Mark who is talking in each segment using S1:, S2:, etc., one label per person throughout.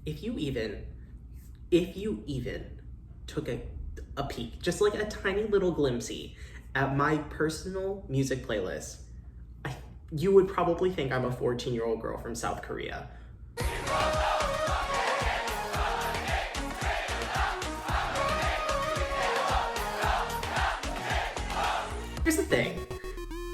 S1: if you even took a peek, just like a tiny little glimpsey at my personal music playlist, you would probably think I'm a 14-year-old girl from South Korea. Here's the thing.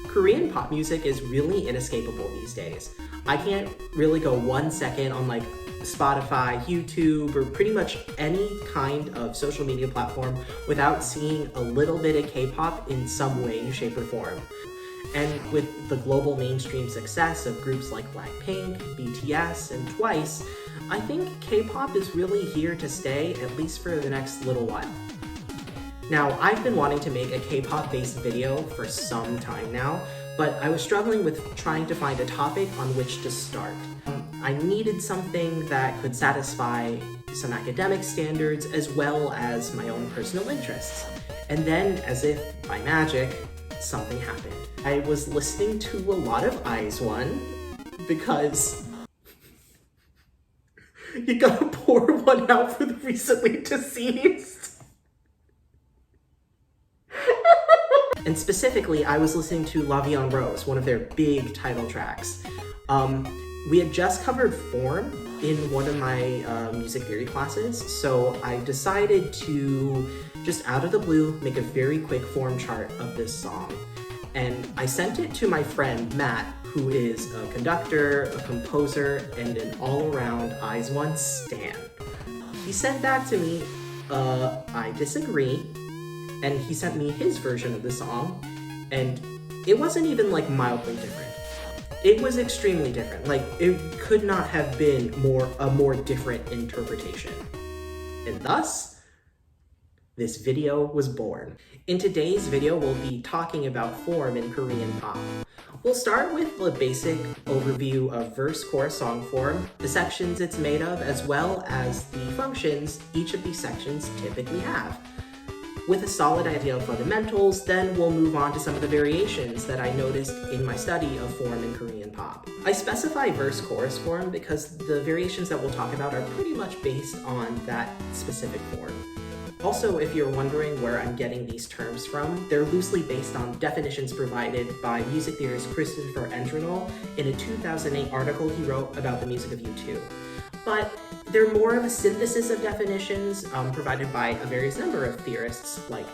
S1: Korean pop music is really inescapable these days. I can't really go 1 second on like Spotify, YouTube, or pretty much any kind of social media platform without seeing a little bit of K-pop in some way, shape, or form. And with the global mainstream success of groups like Blackpink, BTS, and Twice, I think K-pop is really here to stay, at least for the next little while. Now, I've been wanting to make a K-pop based video for some time now, but I was struggling with trying to find a topic on which to start. I needed something that could satisfy some academic standards as well as my own personal interests. And then, as if by magic, something happened. I was listening to a lot of IZ*ONE because you gotta pour one out for the recently deceased. And specifically, I was listening to La Vie en Rose, one of their big title tracks. We had just covered form in one of my music theory classes, so I decided to, just out of the blue, make a very quick form chart of this song. And I sent it to my friend, Matt, who is a conductor, a composer, and an all-around IZ*ONE stan. He said back to me, I disagree, and he sent me his version of the song, and it wasn't even like mildly different. It was extremely different. Like, it could not have been a more different interpretation. And thus, this video was born. In today's video, we'll be talking about form in Korean pop. We'll start with the basic overview of verse, chorus, song form, the sections it's made of, as well as the functions each of these sections typically have. With a solid idea of fundamentals, then we'll move on to some of the variations that I noticed in my study of form in Korean pop. I specify verse-chorus form because the variations that we'll talk about are pretty much based on that specific form. Also, if you're wondering where I'm getting these terms from, they're loosely based on definitions provided by music theorist Christopher Endrinol in a 2008 article he wrote about the music of U2. But they're more of a synthesis of definitions provided by a various number of theorists like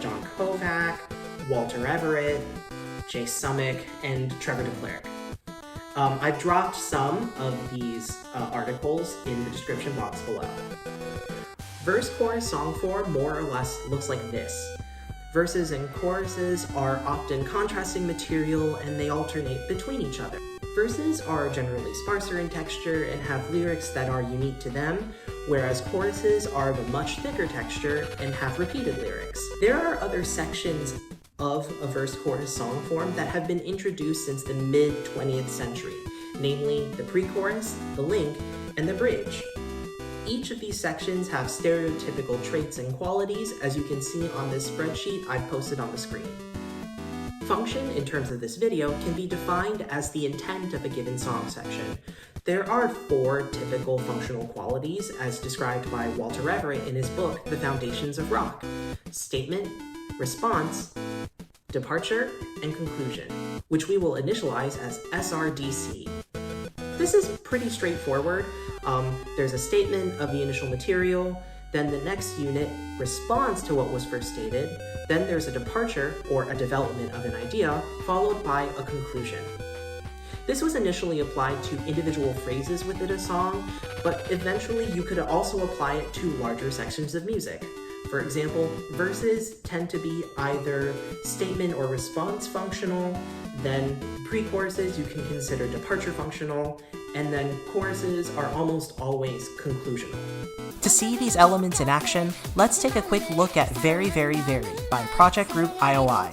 S1: John Kovac, Walter Everett, Jay Summick, and Trevor DeClercq. I've dropped some of these articles in the description box below. Verse, chorus, song form more or less looks like this. Verses and choruses are often contrasting material and they alternate between each other. Verses are generally sparser in texture and have lyrics that are unique to them, whereas choruses are of a much thicker texture and have repeated lyrics. There are other sections of a verse-chorus song form that have been introduced since the mid-20th century, namely the pre-chorus, the link, and the bridge. Each of these sections have stereotypical traits and qualities, as you can see on this spreadsheet I've posted on the screen. Function, in terms of this video, can be defined as the intent of a given song section. There are 4 typical functional qualities, as described by Walter Everett in his book, The Foundations of Rock: statement, response, departure, and conclusion, which we will initialize as SRDC. This is pretty straightforward. There's a statement of the initial material, then the next unit responds to what was first stated, then there's a departure or a development of an idea, followed by a conclusion. This was initially applied to individual phrases within a song, but eventually you could also apply it to larger sections of music. For example, verses tend to be either statement or response functional, then pre-choruses you can consider departure functional, and then choruses are almost always conclusional. To see these elements in action, let's take a quick look at Very Very Very by project group IOI.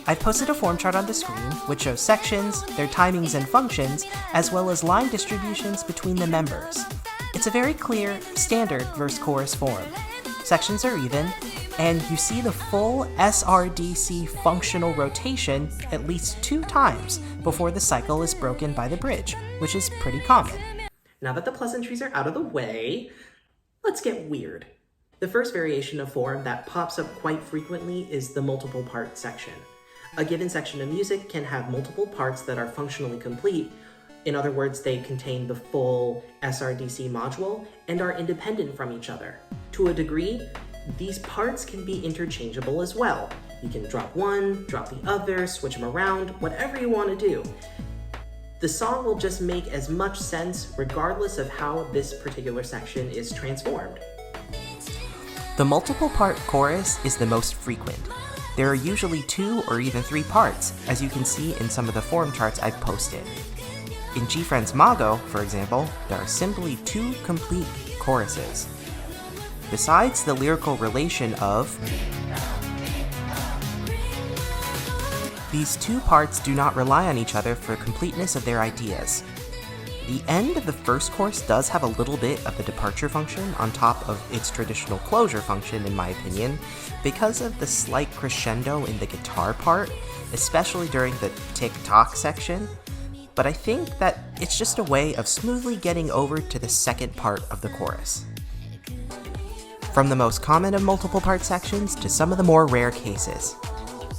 S1: I've posted a form chart on the screen, which shows sections, their timings and functions, as well as line distributions between the members. It's a very clear, standard verse-chorus form. Sections are even, and you see the full SRDC functional rotation at least 2 times before the cycle is broken by the bridge, which is pretty common. Now that the pleasantries are out of the way, let's get weird. The first variation of form that pops up quite frequently is the multiple part section. A given section of music can have multiple parts that are functionally complete. In other words, they contain the full SRDC module and are independent from each other. To a degree, these parts can be interchangeable as well. You can drop one, drop the other, switch them around, whatever you want to do. The song will just make as much sense regardless of how this particular section is transformed.
S2: The multiple part chorus is the most frequent. There are usually 2 or even 3 parts, as you can see in some of the form charts I've posted. In G-Friend's Mago, for example, there are simply 2 complete choruses. Besides the lyrical relation of, these 2 parts do not rely on each other for completeness of their ideas. The end of the first chorus does have a little bit of the departure function on top of its traditional closure function, in my opinion, because of the slight crescendo in the guitar part, especially during the tick-tock section, but I think that it's just a way of smoothly getting over to the second part of the chorus. From the most common of multiple part sections to some of the more rare cases.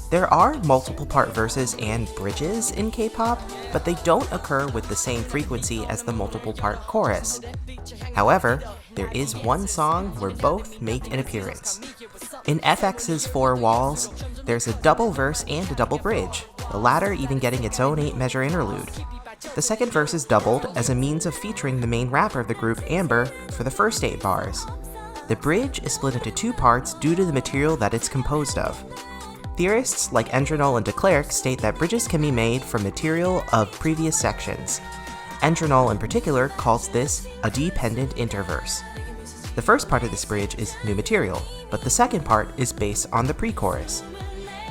S2: There are multiple part verses and bridges in K-pop, but they don't occur with the same frequency as the multiple part chorus. However, there is one song where both make an appearance. In FX's Four Walls, there's a double verse and a double bridge, the latter even getting its own 8-measure interlude. The second verse is doubled as a means of featuring the main rapper of the group, Amber, for the first 8 bars. The bridge is split into 2 parts due to the material that it's composed of. Theorists like Endronol and de Klerk state that bridges can be made from material of previous sections. Endronol in particular calls this a dependent interverse. The first part of this bridge is new material, but the second part is based on the pre-chorus.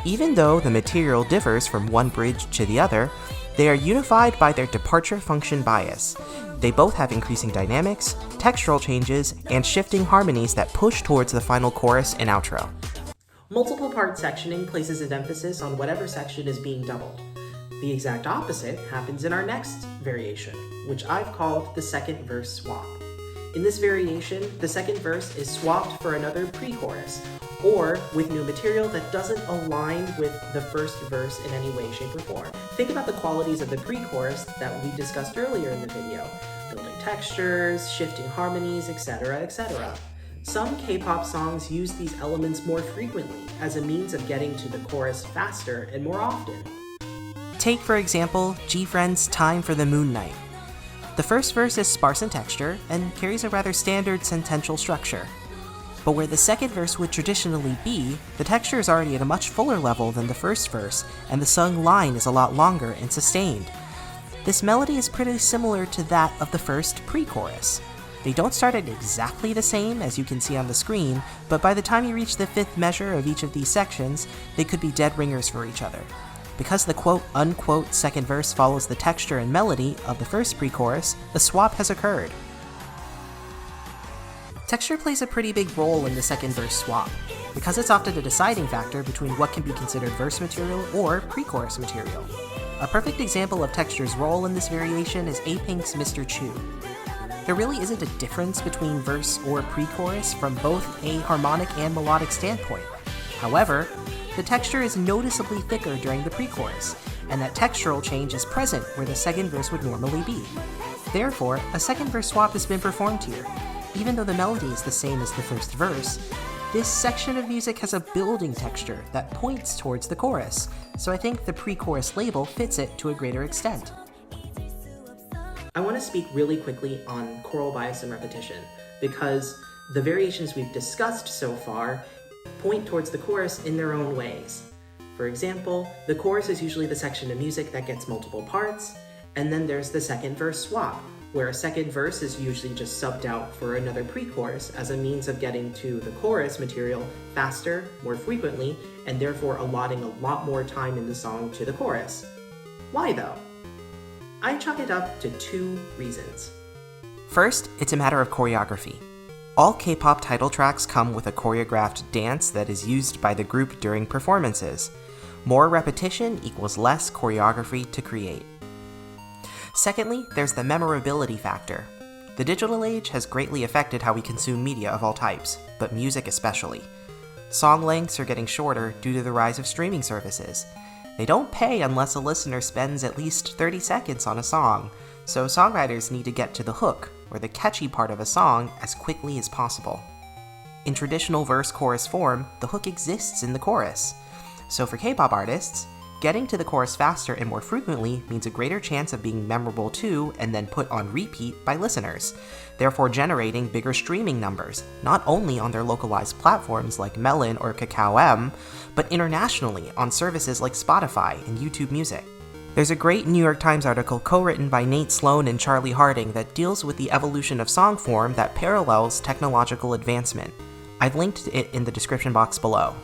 S2: Even though the material differs from one bridge to the other, they are unified by their departure function bias. They both have increasing dynamics, textural changes, and shifting harmonies that push towards the final chorus and outro.
S1: Multiple part sectioning places an emphasis on whatever section is being doubled. The exact opposite happens in our next variation, which I've called the second verse swap. In this variation, the second verse is swapped for another pre-chorus, or with new material that doesn't align with the first verse in any way, shape, or form. Think about the qualities of the pre-chorus that we discussed earlier in the video: building textures, shifting harmonies, etc., etc. Some K-pop songs use these elements more frequently as a means of getting to the chorus faster and more often.
S2: Take, for example, G-Friend's Time for the Moon Night. The first verse is sparse in texture and carries a rather standard sentential structure. But where the second verse would traditionally be, the texture is already at a much fuller level than the first verse, and the sung line is a lot longer and sustained. This melody is pretty similar to that of the first pre-chorus. They don't start at exactly the same, as you can see on the screen, but by the time you reach the 5th measure of each of these sections, they could be dead ringers for each other. Because the quote-unquote second verse follows the texture and melody of the first pre-chorus, the swap has occurred. Texture plays a pretty big role in the second verse swap, because it's often a deciding factor between what can be considered verse material or pre-chorus material. A perfect example of texture's role in this variation is A-Pink's Mr. Chu. There really isn't a difference between verse or pre-chorus from both a harmonic and melodic standpoint. However, the texture is noticeably thicker during the pre-chorus, and that textural change is present where the second verse would normally be. Therefore, a second verse swap has been performed here. Even though the melody is the same as the first verse, this section of music has a building texture that points towards the chorus, so I think the pre-chorus label fits it to a greater extent.
S1: I want to speak really quickly on choral bias and repetition, because the variations we've discussed so far point towards the chorus in their own ways. For example, the chorus is usually the section of music that gets multiple parts, and then there's the second verse swap, where a second verse is usually just subbed out for another pre-chorus as a means of getting to the chorus material faster, more frequently, and therefore allotting a lot more time in the song to the chorus. Why though? I chalk it up to 2 reasons.
S2: First, it's a matter of choreography. All K-pop title tracks come with a choreographed dance that is used by the group during performances. More repetition equals less choreography to create. Secondly, there's the memorability factor. The digital age has greatly affected how we consume media of all types, but music especially. Song lengths are getting shorter due to the rise of streaming services. They don't pay unless a listener spends at least 30 seconds on a song, so songwriters need to get to the hook, or the catchy part of a song, as quickly as possible. In traditional verse-chorus form, the hook exists in the chorus. So for K-pop artists, getting to the chorus faster and more frequently means a greater chance of being memorable to and then put on repeat by listeners, therefore generating bigger streaming numbers, not only on their localized platforms like Melon or Kakao, but internationally on services like Spotify and YouTube Music. There's a great New York Times article co-written by Nate Sloan and Charlie Harding that deals with the evolution of song form that parallels technological advancement. I've linked it in the description box below.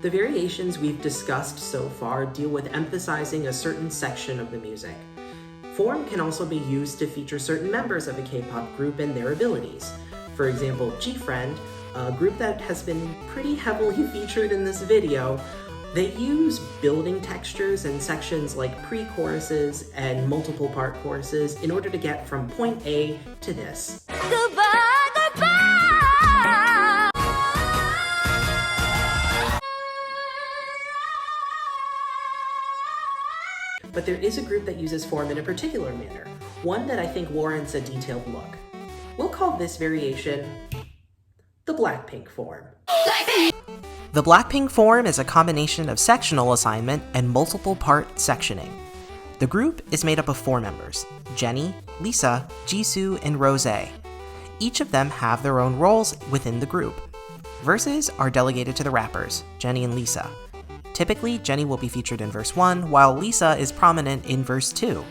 S1: The variations we've discussed so far deal with emphasizing a certain section of the music. Form can also be used to feature certain members of a K-pop group and their abilities. For example, G-Friend, a group that has been pretty heavily featured in this video, they use building textures and sections like pre-choruses and multiple part choruses in order to get from point A to this.
S3: Goodbye, goodbye.
S1: But there is a group that uses form in a particular manner, one that I think warrants a detailed look. We'll call this variation the Blackpink form.
S2: The Blackpink form is a combination of sectional assignment and multiple part sectioning. The group is made up of 4 members: Jennie, Lisa, Jisoo, and Rose. Each of them have their own roles within the group. Verses are delegated to the rappers, Jennie and Lisa. Typically, Jennie will be featured in verse 1, while Lisa is prominent in verse 2.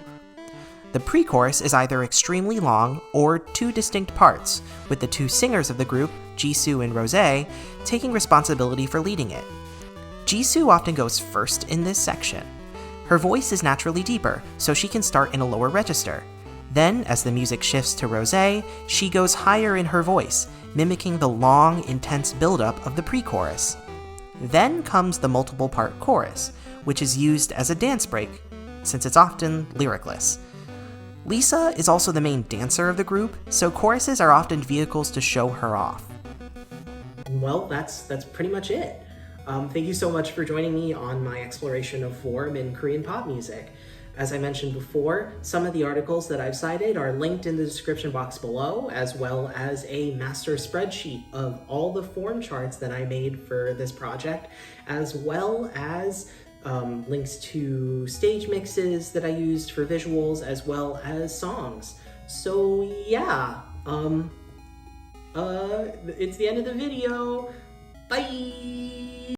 S2: The pre-chorus is either extremely long or 2 distinct parts, with the 2 singers of the group, Jisoo and Rose, taking responsibility for leading it. Jisoo often goes first in this section. Her voice is naturally deeper, so she can start in a lower register. Then, as the music shifts to Rose, she goes higher in her voice, mimicking the long, intense buildup of the pre-chorus. Then comes the multiple part chorus, which is used as a dance break, since it's often lyricless. Lisa is also the main dancer of the group, so choruses are often vehicles to show her off.
S1: Well, that's pretty much it. Thank you so much for joining me on my exploration of form in Korean pop music. As I mentioned before, some of the articles that I've cited are linked in the description box below, as well as a master spreadsheet of all the form charts that I made for this project, as well as links to stage mixes that I used for visuals, as well as songs. So yeah, it's the end of the video. Bye!